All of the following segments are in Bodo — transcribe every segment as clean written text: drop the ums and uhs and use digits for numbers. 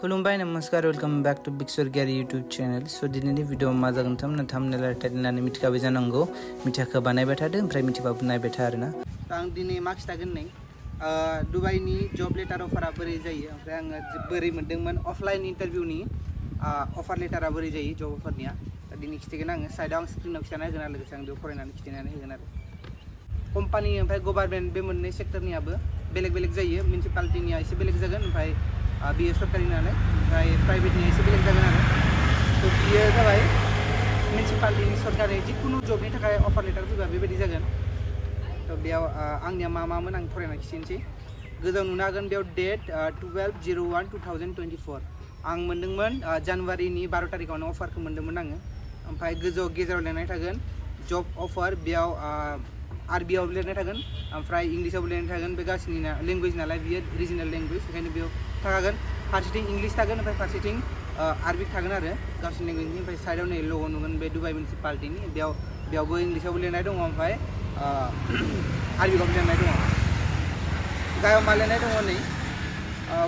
खुलुमबाय नमस्कार welcome back to big Swargiary YouTube channel. सो दिनैनि भिडिअ मा जागोन थामनेल होननानै मिथिखाबाय जानांगौ। मिथियाखै बानायबाय थादों ओमफ्राय मिथिबाबो नायबाय था आरोना। आं दिनै मा खिथागोन नै दुबाइनि जब लेटार अफारा बोरै जायो ओमफ्राय आङो बोरै मोनदोंमोन अफलाइन इन्टारभिउनि अफार लेटारा बोरै जायो जब अफारनिया दिनै खिथागोन आङो। साइडआव आं स्क्रिनाव खिथाना होगोन आरो लोगोसे आं बेयाव फरायनानै खिथानानै होगोन आरो। कम्पानि ओमफ्राय गभार्नमेन्ट बे मोननै सेक्टरनियाबो बेलेग बेलेग जायो। मिउनिसिपालिटिनिया एसे बेलेग जागोन ओमफ्राय बियो सरकारि नालाय ओमफ्राय प्राइभेटनिया एसे बेलेग जागोन आरो। तो बियो जाबाय मिउनिसिपालिटिनि सरकारि जिखुनु जबनि थाखाय अफार लेटार फैबा बेबायदि जागोन। तो बेयाव आंनिया मामोन आं फरायना खिन्थानोसै। गोजौआव नुनो हागोन बेयाव डेट 12/01/2024 आं मोनदोंमोन जानुवारिनि 12 तारिखआवनो अफारखौ मोनदोंमोन आङो। ओमफ्राय गोजौआव गेजेराव लिरनाय थागोन जब अफार, बेयाव आरबियाव लिरनाय थागोन ओमफ्राय इंलिसावबो लिरनाय थागोन। बे गावसिनि लेंगुवेज नालाय बियो रिजनेल लेंगुवेज, बेखायनो बेयाव थागोन। फारसेथिं इंलिश थागोन ओमफ्राय फारसेथिं आरबिक थागोन आरो गावसिनि लेंगुवेजनि। ओमफ्राय साइडआव नै लग' नुगोन बे दुबाइ मिउनिसिपालिटिनि, बेयावबो इंलिसावबो लिरनाय दङ ओमफ्राय आरबिकावबो लिरनाय दङ। गाहायाव मा लिरनाय दङ नै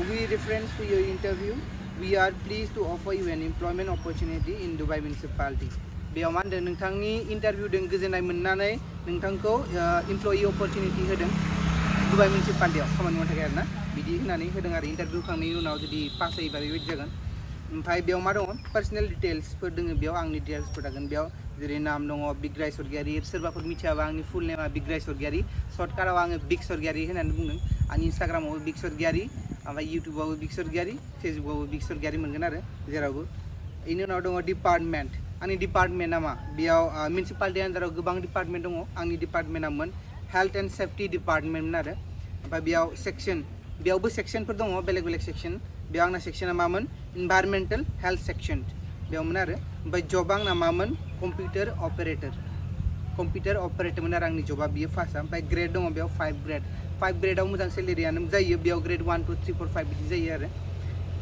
we reference to your interview we are please to offer you an employment opportunity in Dubai municipality. बेयाव मा होनदों नोंथांनि इन्टारभिउजों गोजोननाय मोननानै नोंथांखौ इमप्लयि अपॉर्चुनिटी होदों दुबाइ मिउनिसिपालिटीआव खामानि मावनो थाखाय आरोना, बिदि होनानै होदों आरो। इन्टारभिउ होखांनायनि उनाव जुदि पास जायोबा बेबायदि जागोन। ओमफ्राय बेयाव मा दङ पार्सनेल डिटेल्सफोर दङ, बेयाव आंनि डिटेल्सफोर थागोन। बेयाव जेरै नाम दङ बिग्राय स्वर्गियारि, सोरबाफोर मिथियाबा आंनि फुल नेमा बिग्राय स्वर्गियारि, सर्टकाटाव आङो बिग स्वर्गियारि होननानै बुंदों। आंनि इन्स्टाग्रामावबो बिग स्वर्गियारि, ओमफ्राय इउटुबावबो बिग स्वर्गियारि, फेसबुकावबो बिग स्वर्गियारि मोनगोन आरो जेरावबो। बेनि उनाव दङ डिपार्टमेन्ट, आंनि डिपार्टमेन्टआ मा, बेयाव मिउनिसिपालिटि आन्दाराव गोबां डिपार्टमेन्ट दङ। आंनि डिपार्टमेन्टआमोन हेल्थ एन्ड सेफ्टि डिपार्टमेन्टमोन आरो। ओमफ्राय बेयाव सेक्सन, बेयावबो सेक्सनफोर दङ बेलेग बेलेग सेक्सन। बेयाव आंना सेक्सना मामोन इनभाइरमेन्टेल हेल्थ सेक्सन बेयावमोन आरो। ओमफ्राय जबा आंना मामोन कम्पिउटार अपारेटरमोन आरो आंनि जबा, बियो फार्स्टआ। ओमफ्राय ग्रेड दङ बेयाव 5 ग्रेडआव मोजां सेलेरियानो जायो। बेयाव ग्रेड 1, 2, 3, 4, 5 बिदि जायो आरो।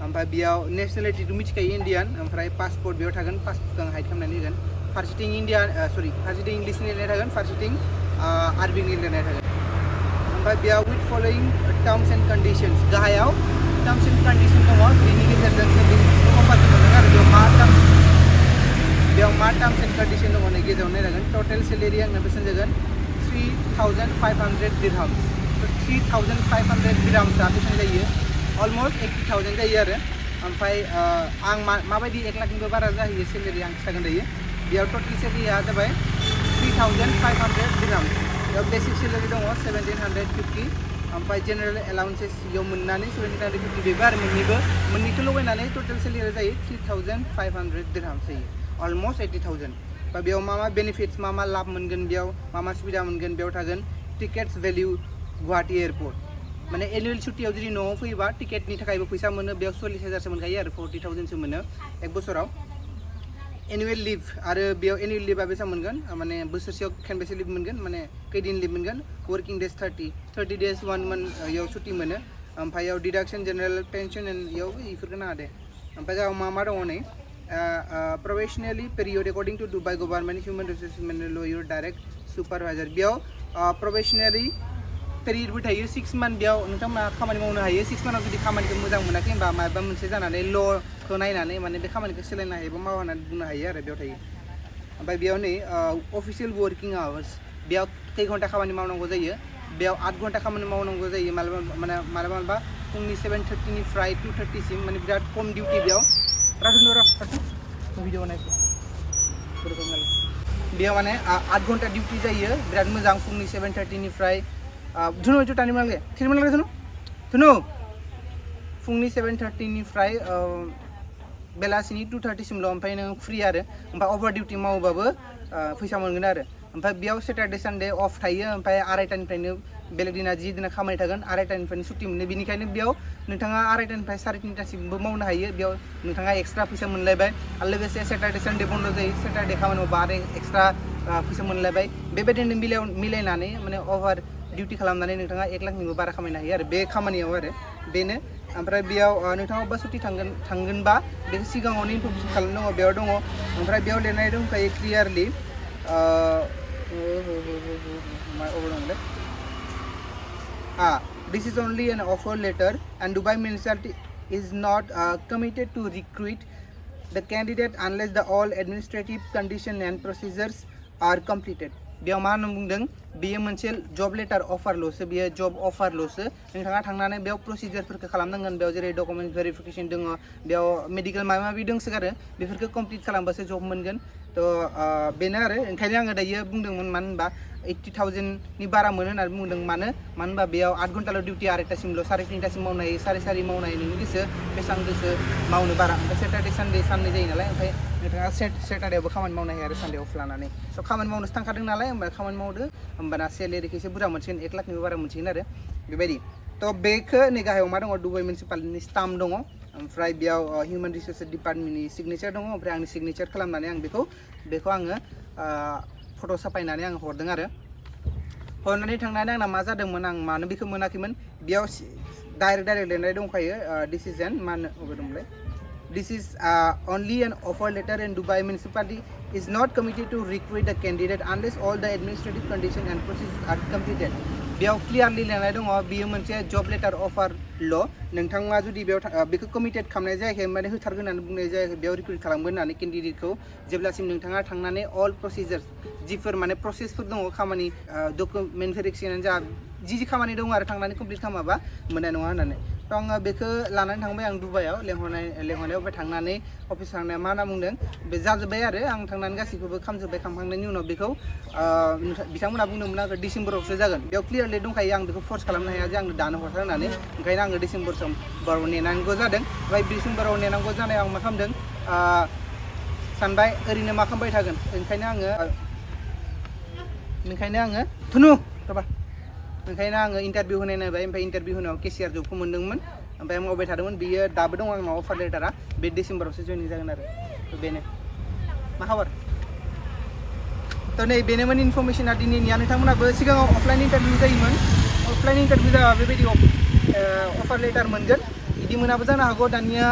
ओमफ्राय बेयाव नेसनेलिटिखौ मिथिखायो इण्डियान, ओमफ्राय पासपर्ट बेयाव थागोन, पासपर्टखौ आं हाइड खालामनानै होगोन। फारसेथिं फारसेथिं इंलिशनि लिरनाय थागोन, फारसेथिं आरबिकनि लिरनाय थागोन। ओमफ्राय बेयाव विथ फलोइंग टार्म्स एन्ड कन्डिशन्स, गाहायाव टार्म्स एन्ड कन्डिशन दङ, बेनि गेजेरजोंसो कम्पानि मोनदों आरो। बेयाव मा टार्म्स एन्ड कन्डिशन दङ नै गेजेराव नायनांगोन। टटेल सेलेरि आंना बेसेबां जागोन 3,500 दिरहाम्स। 3,500 दिरहाम्सआ बेसेबां जायो अलमस्ट 80,000 जायो आरो। ओमफ्राय आं माबायदि 1 लाखनिबो बारा जाहैयो सेलेरि आं खिथागोन दायो। बेयाव टटेल सेलेरिया जाबाय 3,500 दिरहाम्स। बेयाव बेसिक सेलेरि दङ 1,750, ओमफ्राय जेनेरेल एलाउन्सेस बेयाव मोननानै 1,750 बेबो आरो मोननैखौ लगायनानै टटेल सेलेरिया जायो 3,500 दिरहाम्स जायो, अलमस्ट 80,000। ओमफ्राय बेयाव मा बेनिफिट्स मा लाब मोनगोन, बेयाव मा सुबिदा मोनगोन, बेयाव थागोन टिकेट्स भेल्यू गुवाहाटी एयारपर्ट, माने एनुवेल छुट्टियाव जुदि न'आव फैयोबा टिकेटनि थाखायबो फैसा मोनो। बेयाव 40,000सो मोनखायो आरो 40,000सो मोनो एक बोसोराव। एनुवेल लिभ, आरो बेयाव एनुवेल लिभआ बेसेबां मोनगोन माने बोसोरसेयाव खेनबेसे लिभ मोनगोन, माने खैदिन लिभ मोनगोन, वर्किं डेज 30 डेज 1 मान्थ इयाव छुट्टि मोनो। ओमफ्राय इयाव डिडाक्सन जेनेरेल पेनसन इयाव इफोरखौ नाङा दे। ओमफ्राय गाव मा दङ नै probationary period according to Dubai government human resource law your direct supervisor. बेयाव प्रोफेशनेलि पेरियडबो थायो 6 मान्थ। बेयाव नोंथांमोना खामानि मावनो हायो। 6 मान्थआव जुदि खामानिखौ मोजां मोनाखै होनबा माबा मोनसे जानानै ल'खौ नायनानै माने बे खामानिखौ सोलायनो हायो बा मावा होननानै बुंनो हायो आरो बेयाव थायो। ओमफ्राय बेयाव नै अफिसियेल वर्किं आवार्स, बेयाव खै घन्टा खामानि मावनांगौ जायो, बेयाव 8 घन्टा खामानि मावनांगौ जायो मालाबा फुंनि 7:30निफ्राय 2:30सिम, माने बिराद खम डिउटि बेयाव। भिडिअ नायखौ बेयाव माने 8 घन्टा डिउटि जायो, बिराद मोजां। फुंनि 7:30निफ्राय फुंनि 7:30निफ्राय बेलासिनि 2:30सिमल', ओमफ्राय नों फ्रि आरो। ओमफ्राय अभार डिउटि मावोबाबो फैसा मोनगोन आरो। ओमफ्राय बेयाव सेटारडे सानडे अफ थायो। ओमफ्राय 2:30निफ्रायनो बेलेग दिना जि दिना खामानि थागोन 2:30निफ्रायनो छुट्टि मोनो। बेनिखायनो बेयाव नोंथाङा 2:30निफ्राय 3:30सिमबो मावनो हायो। बेयाव नोंथाङा एक्सट्रा फैसा मोनलायबाय, आरो लोगोसे सेटारडे सानडे बन्द जायो, सेटारडे खामानि मावबा आरो एक्सट्रा फैसा मोनलायबाय। बेबायदिनो मिलायनानै माने अभार डिउटि खालामनानै नोंथाङा 1 लाखनिबो बारा खामायनो हायो आरो बे खामानियाव आरो बेनो। ओमफ्राय बेयाव नोंथाङा अबेबा छुट्टि थांगोनबा बेखौ सिगाङावनो इनफरमेसन खालामनो दङ, बेयाव दङ। ओमफ्राय बेयाव लिरनाय दंखायो clearly this is only an offer letter and Dubai is not committed to recruit the candidate unless the all administrative conditions and procedures are completed. बेयाव मा होनना बुंदों बेयो मोनसे जब लेटार अफारल'सो बेयो जब अफारल'सो नोंथाङा थांनानै बेयाव प्रसिजारफोरखौ खालामनांगोन बेयाव जेरै डकुमेन्ट भेरिफिकेसन दङ बेयाव मेडिकेल माबा माबि दंसोगारो बेफोरखौ कमप्लिट खालामबासो जब मोनगोन थ' बेनो आरो ओंखायनो आङो दायो बुंदोंमोन मानो होनबा 80,000 नि बारा मोनो होननानै बुंदों मानो होनबा बेयाव 8 घन्टाल' डिउटि 8टासिमल' 3:30टासिम मावनो हायो 4:30 मावनो हायो नोंनि गोसो बेसेबां गोसो मावनो बारा ओमफ्राय सेटारडे सानडे साननै जायो नालाय ओमफ्राय नोंथाङा सेटारडेआवबो खामानि मावनो हायो आरो सानडे अफ लानानै स' खामानि मावनोसो थांखादों नालाय होमबा खामानि मावदो होमबाना सेलेरिखौ एसे बुरजा मोनसिगोन 1 लाखनिबो बारा मोनसिगोन आरो बेबायदि थ' बेखौ नै गाहायाव मा दङ दुबाइ मिउनिसिपालिटिनि स्टाम्प दङ ओमफ्राय बेयाव हिउमेन रिसोर्स डिपार्टमेन्टनि सिगनेचार दङ ओमफ्राय आंनि सिगनेचार खालामनानै आं बेखौ आङो फट' साफायनानै आं हरदों आरो हरनानै थांनानै आंना मा जादोंमोन आं मानो बेखौ मोनाखैमोन बेयाव डाइरेक्ट लिरनाय दंखायो डिसिजन मा होनो अबे दंमोनलाय This is only an offer letter and Dubai municipality is not committed to recruit the candidate unless all the administrative conditions and procedures are completed. बेयाव क्लियारलि लिरनाय दङ बेयो मोनसे जब लेटार अफारल' नोंथाङा जुदि बेयाव बेखौ कमिटेड खालामनाय जायाखै माने होथारगोन होननानै बुंनाय जायाखै बेयाव रिक्रुट खालामगोन होननानै केन्डिडेटखौ जेब्लासिम नोंथाङा थांनानै अल प्रसिजार्स जिफोर माने प्रसेसफोर दङ खामानि डकुमेन्ट भेरिफिकेसन जा जि खामानि दङ आरो थांनानै कमप्लिट खालामाबा मोननाय नङा होननानै थ' आङो बेखौ लानानै थांबाय आं दुबाइयाव लेंहरनायाव ओमफ्राय थांनानै अफिस थांनाया मा होनना बुंदों बे जाजोब्बाय आरो आं थांनानै गासैखौबो खालामखांनायनि उनाव बेखौ बिथांमोनहा बुंदोंमोन आरो डिसेम्बरावसो जागोन बेयाव क्लियारलि दंखायो आं बेखौ फर्स खालामनो हाया जे आंनो दानो हरथार होननानै ओंखायनो आङो डिसेम्बराव नेनांगौ जादों ओमफ्राय डिसेम्बराव नेनांगौ जानायाव आं मा खालामदों सानबाय ओरैनो मा खालामबाय थागोन ओंखायनो आङो थुनु रबा ओंखायनो आङो इन्टारभिउ होनाय नायबाय ओमफ्राय इन्टारभिउ होनायाव केसिआर जबखौ मोन्दोंमोन ओमफ्राय आं मावबाय थादोंमोन बियो दाबो दं आंनाव अफार लेटारा बे डिसेम्बरावसो जयनिं जागोन आरो बेनो मा खबर थ' नै बेनोमोन इनफरमेसना दिनैनिया नोंथांमोनाबो सिगाङाव अफलाइन इन्टारभिउ जायोमोन अफलाइन इन्टारभिउ जाबा बेबायदि अफार लेटार मोनगोन बिदि मोनाबो जानो हागौ दानिया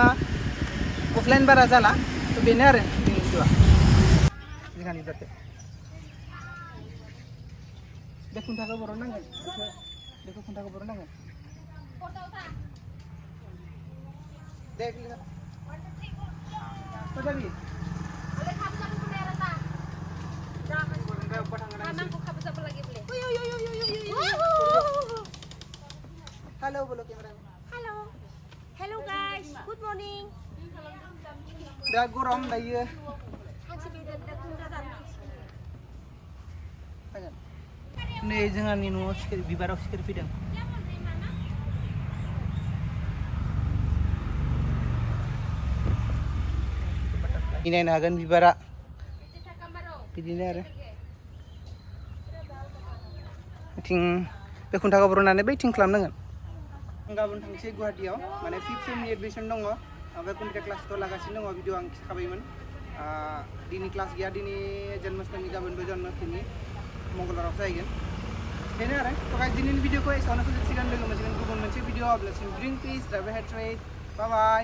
अफलाइन बारा जाला थ' बेनो आरो दिनैनि भिडिअआ जोंहानि जाथे बे खुन्थाखौ बरननांगोन बेखौ खुन्थाखौ बरननांगोन दे Hello bolo camera. Hello guys. Good morning. दा गरम दायो नै जोंहानि न'आव बिबाराव सिखिरि फैदों नायनो हागोन बिबारा बिदिनो आरो थिं बे खुन्थाखौ बरननानै बैथिं खालामनांगोन गाबोन थांसै गुवाहाटीयाव माने 5th सेमनि एडमिसन दङ ओमफ्राय कम्पिउटार क्लासथ' लागासिनो दङ भिडिअ आं खिथाखाबायमोन दिनै क्लास गैया दिनै जन्माष्टमि गाबोनबो जन्माष्टमि मंगलबारावसो जाहैगोन बेनो आरो थ' गाइस दिनैनि भिडिअखौ एसेयावनो फोजोबसिगोन लोगो मोनसिगोन गुबुन मोनसे भिडिअ अब्लासिम drink please drive head trade bye bye